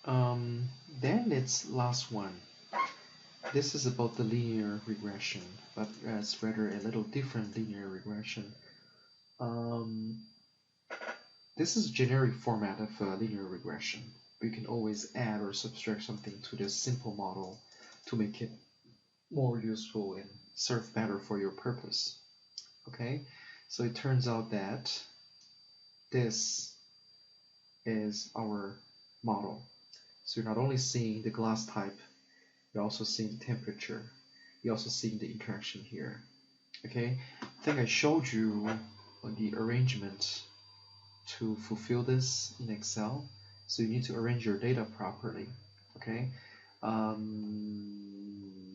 Then it's last one. This is about the linear regression, but it's rather a little different linear regression. This is generic format of linear regression. You can always add or subtract something to this simple model to make it more useful and serve better for your purpose. Okay, so it turns out that this is our model. So you're not only seeing the glass type, you're also seeing the temperature. You're also seeing the interaction here. Okay, I think I showed you the arrangement to fulfill this in Excel. So you need to arrange your data properly. Okay,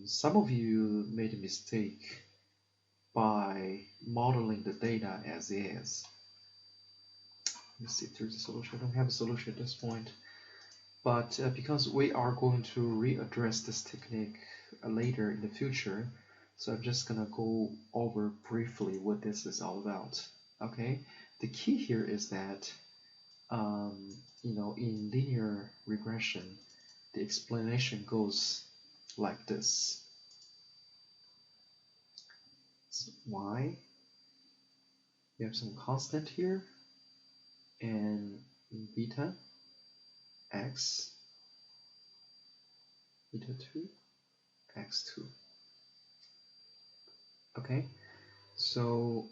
some of you made a mistake by modeling the data as is. Let's see if there's a solution. I don't have a solution at this point. But because we are going to readdress this technique later in the future, so I'm just gonna go over briefly what this is all about. Okay, the key here is that in linear regression, the explanation goes like this. So y, we have some constant here, and beta x, beta 2, x2. Okay, so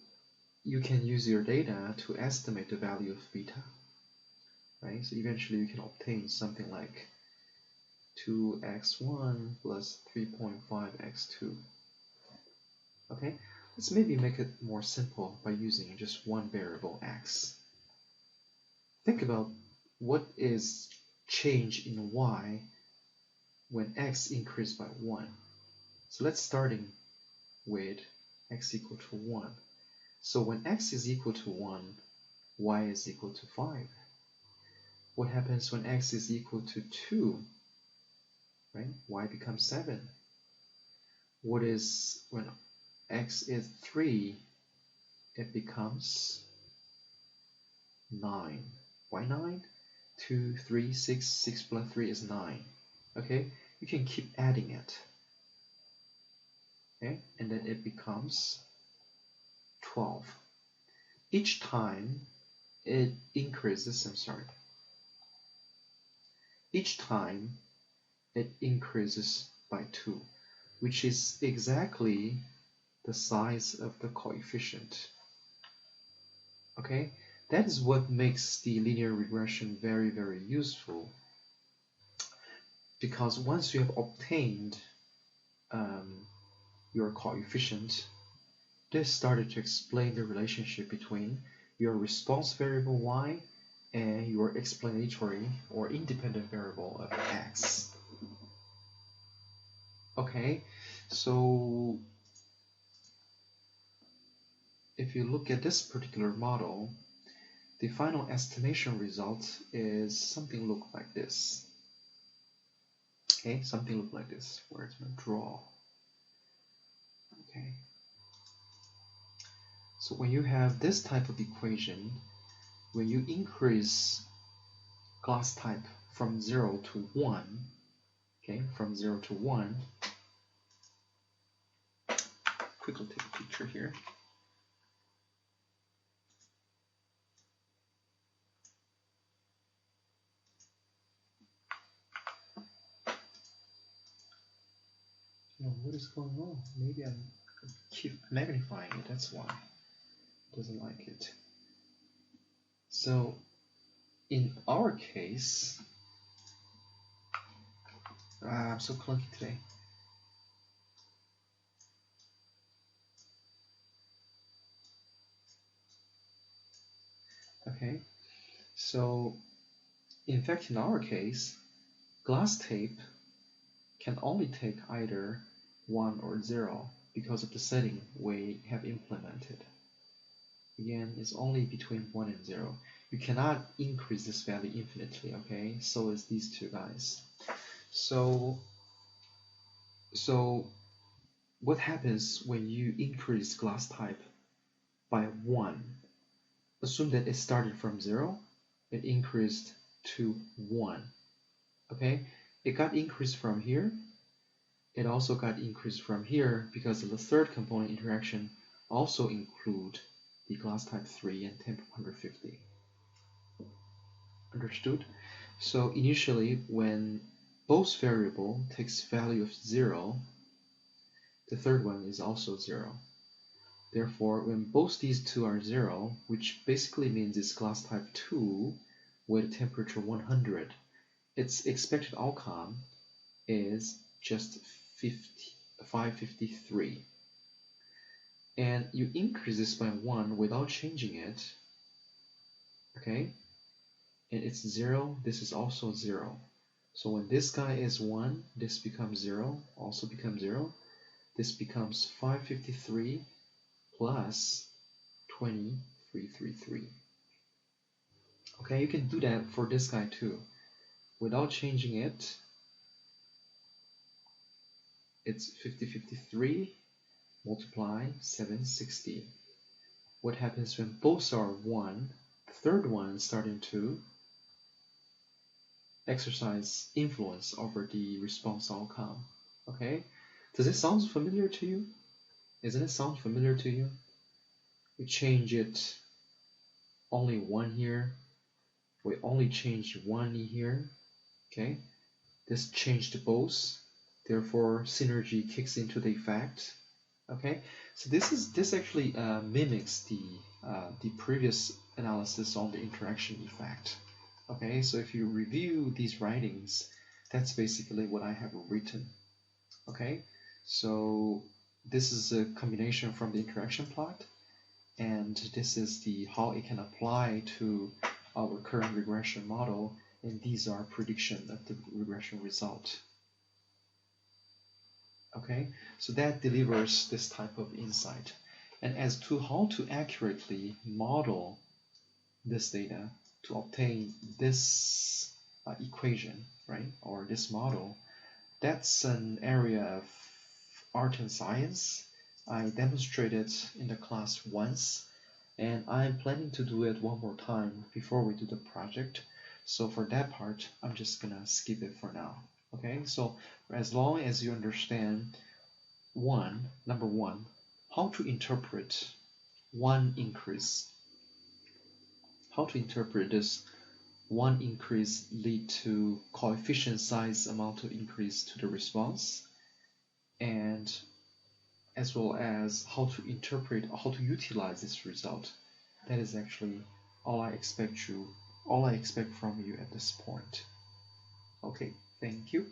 you can use your data to estimate the value of beta, right? So eventually you can obtain something like 2x1 plus 3.5x2. Okay, let's maybe make it more simple by using just one variable x. Think about what is change in y when x increased by 1. So let's starting with x equal to 1. So when x is equal to 1, y is equal to 5. What happens when x is equal to 2? Right? Y becomes 7. What is when x is 3? It becomes 9. Why 9? 2, 3, 6, 6 plus 3 is 9. Okay? You can keep adding it. Okay? And then it becomes 12. Each time it increases, each time it increases by 2, which is exactly the size of the coefficient. Okay? That is what makes the linear regression very, very useful. Because once you have obtained your coefficient, this started to explain the relationship between your response variable y and your explanatory or independent variable of x. Okay, so if you look at this particular model, the final estimation result is something look like this. Okay, something look like this. Where's my draw? Okay. So when you have this type of equation, when you increase glass type from 0 to 1, okay, from 0 to 1, quickly take a picture here. What is going on? Maybe I keep magnifying it, that's why it doesn't like it. So in our case, I'm so clunky today. Okay, so in fact in our case, glass tape can only take either 1 or 0 because of the setting we have implemented. Again, it's only between 1 and 0. You cannot increase this value infinitely, okay? So is these two guys. So what happens when you increase glass type by 1? Assume that it started from 0, it increased to 1. Okay, it got increased from here. It also got increased from here because the third component interaction also include the glass type 3 and temp 150. Understood? So initially, when both variable takes value of 0, the third one is also 0. Therefore, when both these two are 0, which basically means it's glass type 2 with temperature 100, its expected outcome is just 553. And you increase this by 1 without changing it, okay? And it's 0, this is also 0. So when this guy is 1, this becomes 0, also becomes 0. This becomes 553 plus 2333. Okay, you can do that for this guy too. Without changing it, it's 5053 multiply 760. What happens when both are 1? The third one is starting to exercise influence over the response outcome. Okay, does it sound familiar to you? Doesn't it sound familiar to you? We change it only 1 here. We only changed 1 here. Okay, this changed both. Therefore, synergy kicks into the effect. Okay, so this actually mimics the previous analysis on the interaction effect. Okay, so if you review these writings, that's basically what I have written. Okay, so this is a combination from the interaction plot, and this is the how it can apply to our current regression model, and these are prediction of the regression result. Okay, so that delivers this type of insight. And as to how to accurately model this data to obtain this equation, right, or this model, that's an area of art and science. I demonstrated in the class once, and I'm planning to do it one more time before we do the project. So for that part, I'm just gonna skip it for now. Okay, so as long as you understand number one, how to interpret one increase, how to interpret this one increase lead to coefficient size amount of increase to the response, and as well as how to interpret, how to utilize this result. That is actually all I expect from you at this point. Okay, thank you.